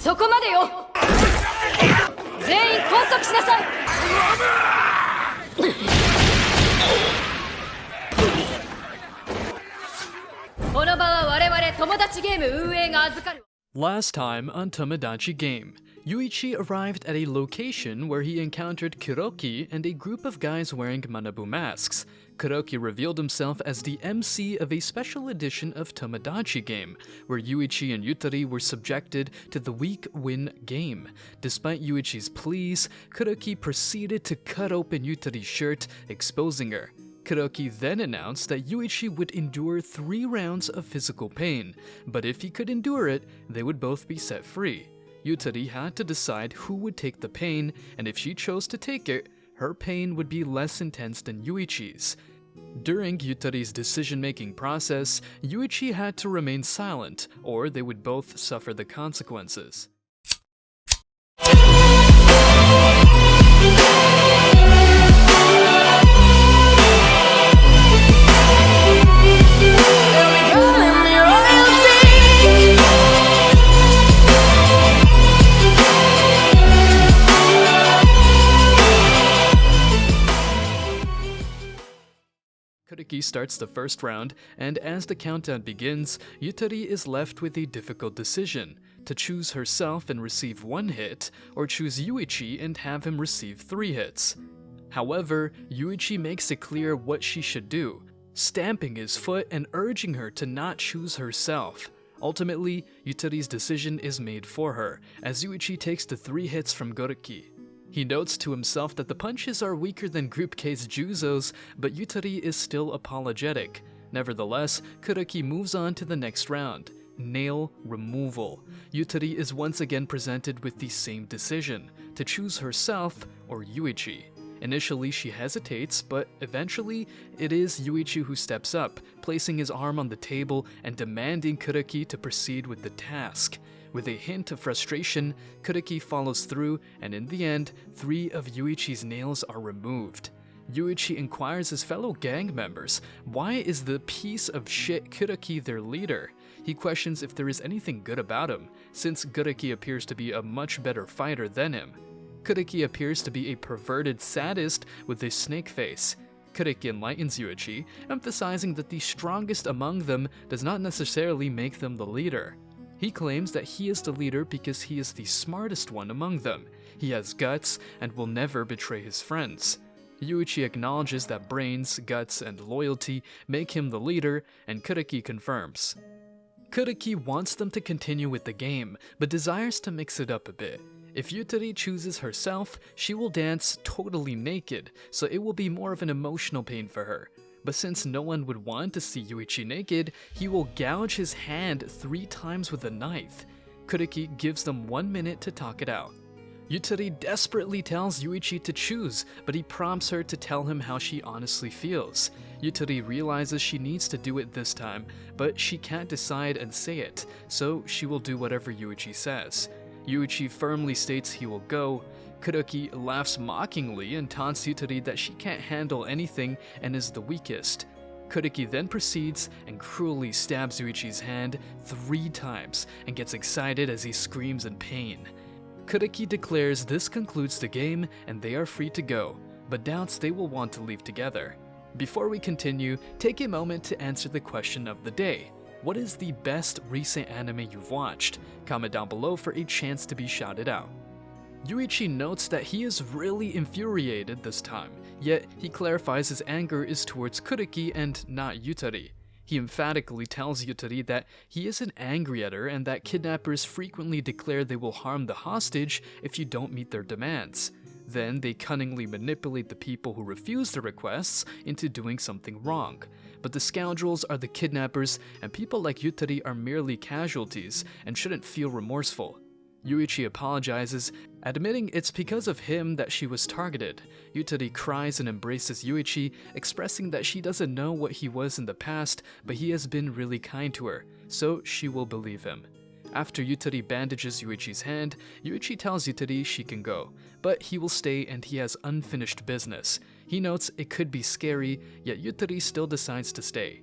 そこまでよ。全員拘束しなさい。この場は我々友達ゲーム運営が預かる。 Last time on Tomodachi Game, Yuichi arrived at a location where he encountered Kuroki and a group of guys wearing Manabu masks. Kuroki revealed himself as the MC of a special edition of Tomodachi Game, where Yuichi and Yutari were subjected to the weak win game. Despite Yuichi's pleas, Kuroki proceeded to cut open Yutari's shirt, exposing her. Kuroki then announced that Yuichi would endure 3 rounds of physical pain, but if he could endure it, they would both be set free. Yutari had to decide who would take the pain, and if she chose to take it, her pain would be less intense than Yuichi's. During Yutari's decision-making process, Yuichi had to remain silent, or they would both suffer the consequences. Kuroki starts the first round, and as the countdown begins, Yutari is left with a difficult decision: to choose herself and receive 1 hit, or choose Yuichi and have him receive 3 hits. However, Yuichi makes it clear what she should do, stamping his foot and urging her to not choose herself. Ultimately, Yutari's decision is made for her, as Yuichi takes the 3 hits from Kuroki. He notes to himself that the punches are weaker than Group K's Juzo's, but Yutari is still apologetic. Nevertheless, Kuroki moves on to the next round: nail removal. Yutari is once again presented with the same decision: to choose herself or Yuichi. Initially, she hesitates, but eventually, it is Yuichi who steps up, placing his arm on the table and demanding Kuroki to proceed with the task. With a hint of frustration, Kuroki follows through, and in the end, 3 of Yuichi's nails are removed. Yuichi inquires his fellow gang members, why is the piece of shit Kuroki their leader? He questions if there is anything good about him, since Kuroki appears to be a much better fighter than him. Kuroki appears to be a perverted sadist with a snake face. Kuroki enlightens Yuichi, emphasizing that the strongest among them does not necessarily make them the leader. He claims that he is the leader because he is the smartest one among them. He has guts and will never betray his friends. Yuichi acknowledges that brains, guts, and loyalty make him the leader, and Kuroki confirms. Kuroki wants them to continue with the game, but desires to mix it up a bit. If Yutari chooses herself, she will dance totally naked, so it will be more of an emotional pain for her. But since no one would want to see Yuichi naked, he will gouge his hand 3 times with a knife. Kuroki gives them 1 minute to talk it out. Yutari desperately tells Yuichi to choose, but he prompts her to tell him how she honestly feels. Yutari realizes she needs to do it this time, but she can't decide and say it, so she will do whatever Yuichi says. Yuichi firmly states he will go. Kuroki laughs mockingly and taunts Yutari that she can't handle anything and is the weakest. Kuroki then proceeds and cruelly stabs Yuichi's hand 3 times and gets excited as he screams in pain. Kuroki declares this concludes the game and they are free to go, but doubts they will want to leave together. Before we continue, take a moment to answer the question of the day. What is the best recent anime you've watched? Comment down below for a chance to be shouted out. Yuichi notes that he is really infuriated this time, yet he clarifies his anger is towards Kuroki and not Yutari. He emphatically tells Yutari that he isn't angry at her and that kidnappers frequently declare they will harm the hostage if you don't meet their demands. Then they cunningly manipulate the people who refuse the requests into doing something wrong. But the scoundrels are the kidnappers, and people like Yutari are merely casualties and shouldn't feel remorseful. Yuichi apologizes, admitting it's because of him that she was targeted. Yutari cries and embraces Yuichi, expressing that she doesn't know what he was in the past, but he has been really kind to her, so she will believe him. After Yutari bandages Yuichi's hand, Yuichi tells Yutari she can go, but he will stay and he has unfinished business. He notes it could be scary, yet Yutari still decides to stay.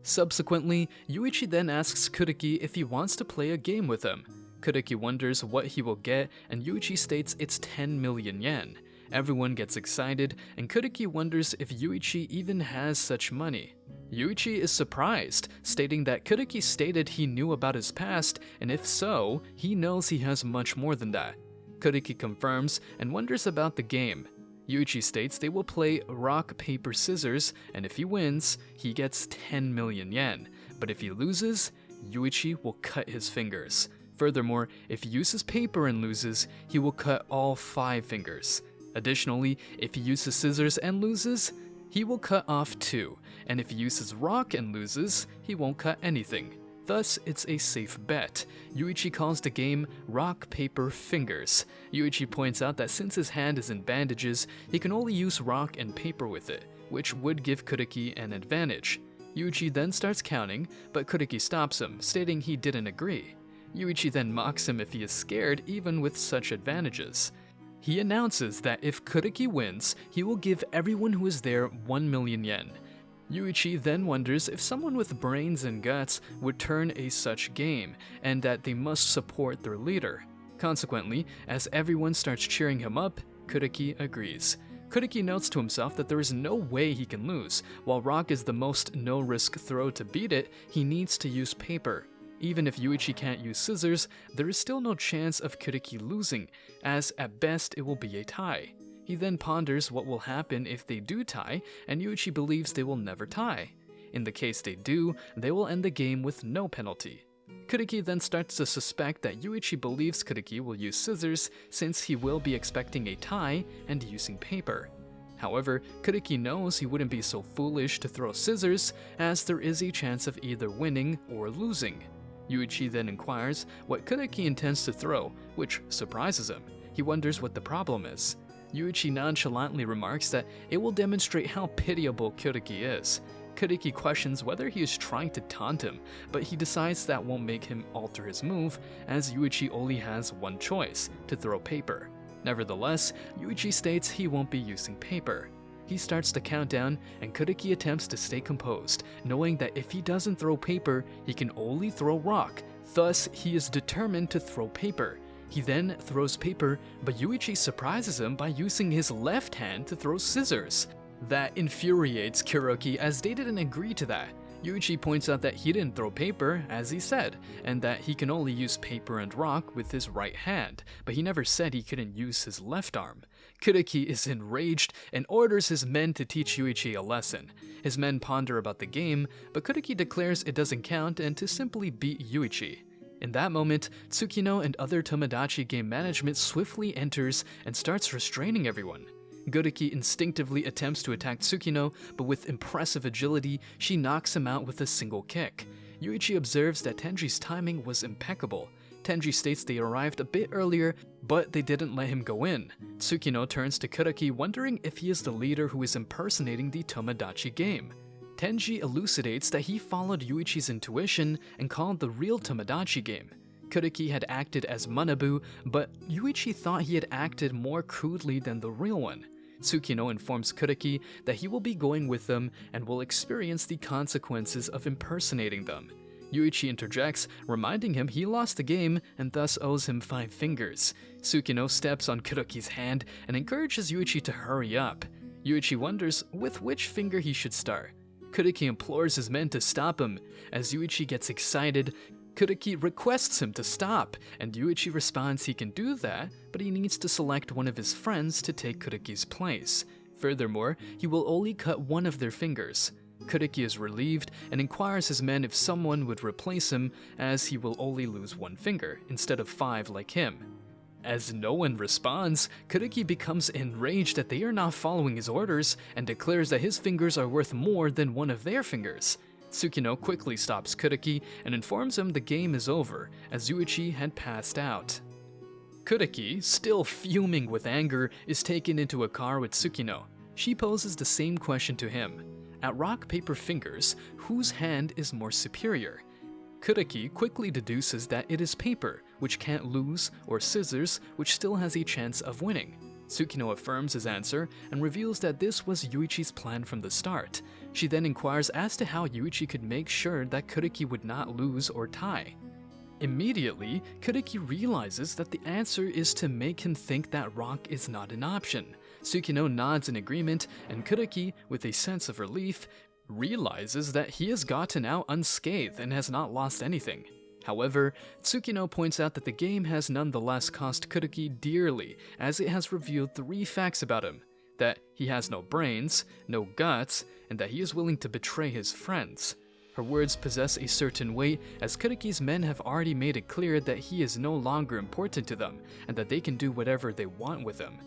Subsequently, Yuichi then asks Kuroki if he wants to play a game with him. Kuriki wonders what he will get, and Yuichi states it's 10 million yen. Everyone gets excited, and Kuriki wonders if Yuichi even has such money. Yuichi is surprised, stating that Kuriki stated he knew about his past, and if so, he knows he has much more than that. Kuriki confirms and wonders about the game. Yuichi states they will play rock, paper, scissors, and if he wins, he gets 10 million yen. But if he loses, Yuichi will cut his fingers. Furthermore, if he uses paper and loses, he will cut all 5 fingers. Additionally, if he uses scissors and loses, he will cut off 2, and if he uses rock and loses, he won't cut anything. Thus, it's a safe bet. Yuichi calls the game Rock, Paper, Fingers. Yuichi points out that since his hand is in bandages, he can only use rock and paper with it, which would give Kuriki an advantage. Yuichi then starts counting, but Kuriki stops him, stating he didn't agree. Yuichi then mocks him if he is scared even with such advantages. He announces that if Kuriki wins, he will give everyone who is there 1 million yen. Yuichi then wonders if someone with brains and guts would turn a such game, and that they must support their leader. Consequently, as everyone starts cheering him up, Kuriki agrees. Kuriki notes to himself that there is no way he can lose. While rock is the most no-risk throw to beat it, he needs to use paper. Even if Yuichi can't use scissors, there is still no chance of Kuriki losing, as at best it will be a tie. He then ponders what will happen if they do tie, and Yuichi believes they will never tie. In the case they do, they will end the game with no penalty. Kuriki then starts to suspect that Yuichi believes Kuriki will use scissors since he will be expecting a tie and using paper. However, Kuriki knows he wouldn't be so foolish to throw scissors, as there is a chance of either winning or losing. Yuichi then inquires what Kuriki intends to throw, which surprises him. He wonders what the problem is. Yuichi nonchalantly remarks that it will demonstrate how pitiable Kuriki is. Kuriki questions whether he is trying to taunt him, but he decides that won't make him alter his move, as Yuichi only has one choice, to throw paper. Nevertheless, Yuichi states he won't be using paper. He starts the countdown, and Kuriki attempts to stay composed, knowing that if he doesn't throw paper, he can only throw rock. Thus, he is determined to throw paper. He then throws paper, but Yuichi surprises him by using his left hand to throw scissors. That infuriates Kuroki, as they didn't agree to that. Yuichi points out that he didn't throw paper, as he said, and that he can only use paper and rock with his right hand, but he never said he couldn't use his left arm. Kuroki is enraged and orders his men to teach Yuichi a lesson. His men ponder about the game, but Kuroki declares it doesn't count and to simply beat Yuichi. In that moment, Tsukino and other Tomodachi game management swiftly enters and starts restraining everyone. Kuriki instinctively attempts to attack Tsukino, but with impressive agility, she knocks him out with a single kick. Yuichi observes that Tenji's timing was impeccable. Tenji states they arrived a bit earlier, but they didn't let him go in. Tsukino turns to Kuriki, wondering if he is the leader who is impersonating the Tomodachi game. Tenji elucidates that he followed Yuichi's intuition and called the real Tomodachi game. Kuriki had acted as Manabu, but Yuichi thought he had acted more crudely than the real one. Tsukino informs Kuriki that he will be going with them and will experience the consequences of impersonating them. Yuichi interjects, reminding him he lost the game and thus owes him 5 fingers. Tsukino steps on Kuriki's hand and encourages Yuichi to hurry up. Yuichi wonders with which finger he should start. Kuriki implores his men to stop him. As Yuichi gets excited, Kuriki requests him to stop, and Yuichi responds he can do that, but he needs to select one of his friends to take Kuriki's place. Furthermore, he will only cut one of their fingers. Kuriki is relieved and inquires his men if someone would replace him, as he will only lose 1 finger, instead of 5 like him. As no one responds, Kuriki becomes enraged that they are not following his orders and declares that his fingers are worth more than one of their fingers. Tsukino quickly stops Kuriki and informs him the game is over, as Yuichi had passed out. Kuriki, still fuming with anger, is taken into a car with Tsukino. She poses the same question to him. At rock, paper, fingers, whose hand is more superior? Kuriki quickly deduces that it is paper, which can't lose, or scissors, which still has a chance of winning. Tsukino affirms his answer and reveals that this was Yuichi's plan from the start. She then inquires as to how Yuichi could make sure that Kuriki would not lose or tie. Immediately, Kuriki realizes that the answer is to make him think that rock is not an option. Tsukino nods in agreement, and Kuriki, with a sense of relief, realizes that he has gotten out unscathed and has not lost anything. However, Tsukino points out that the game has nonetheless cost Kuriki dearly, as it has revealed 3 facts about him: that he has no brains, no guts, and that he is willing to betray his friends. Her words possess a certain weight, as Kuriki's men have already made it clear that he is no longer important to them, and that they can do whatever they want with him.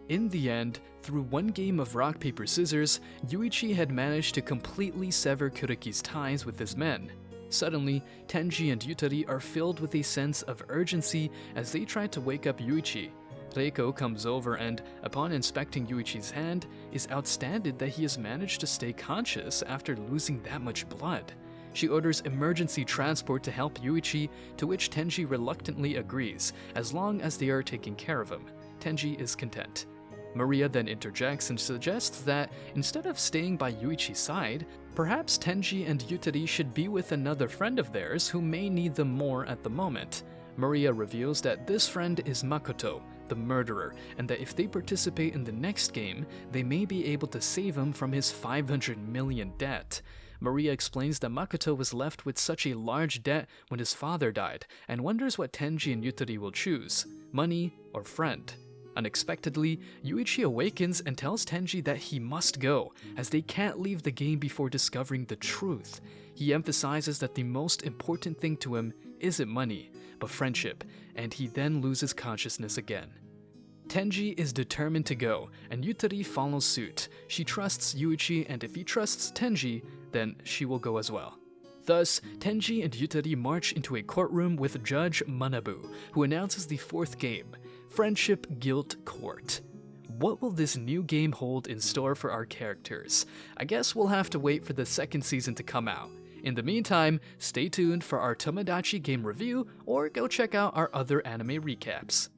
In the end, through one game of rock, paper, scissors, Yuichi had managed to completely sever Kuriki's ties with his men. Suddenly, Tenji and Yutari are filled with a sense of urgency as they try to wake up Yuichi. Reiko comes over and, upon inspecting Yuichi's hand, is outstanded that he has managed to stay conscious after losing that much blood. She orders emergency transport to help Yuichi, to which Tenji reluctantly agrees, as long as they are taking care of him. Tenji is content. Maria then interjects and suggests that, instead of staying by Yuichi's side, perhaps Tenji and Yutari should be with another friend of theirs who may need them more at the moment. Maria reveals that this friend is Makoto, the murderer, and that if they participate in the next game, they may be able to save him from his 500 million debt. Maria explains that Makoto was left with such a large debt when his father died, and wonders what Tenji and Yutari will choose, money or friend. Unexpectedly, Yuichi awakens and tells Tenji that he must go, as they can't leave the game before discovering the truth. He emphasizes that the most important thing to him isn't money, but friendship, and he then loses consciousness again. Tenji is determined to go, and Yutari follows suit. She trusts Yuichi, and if he trusts Tenji, then she will go as well. Thus, Tenji and Yutari march into a courtroom with Judge Manabu, who announces the 4th game, Friendship Guilt Court. What will this new game hold in store for our characters? I guess we'll have to wait for the 2nd season to come out. In the meantime, stay tuned for our Tomodachi game review, or go check out our other anime recaps.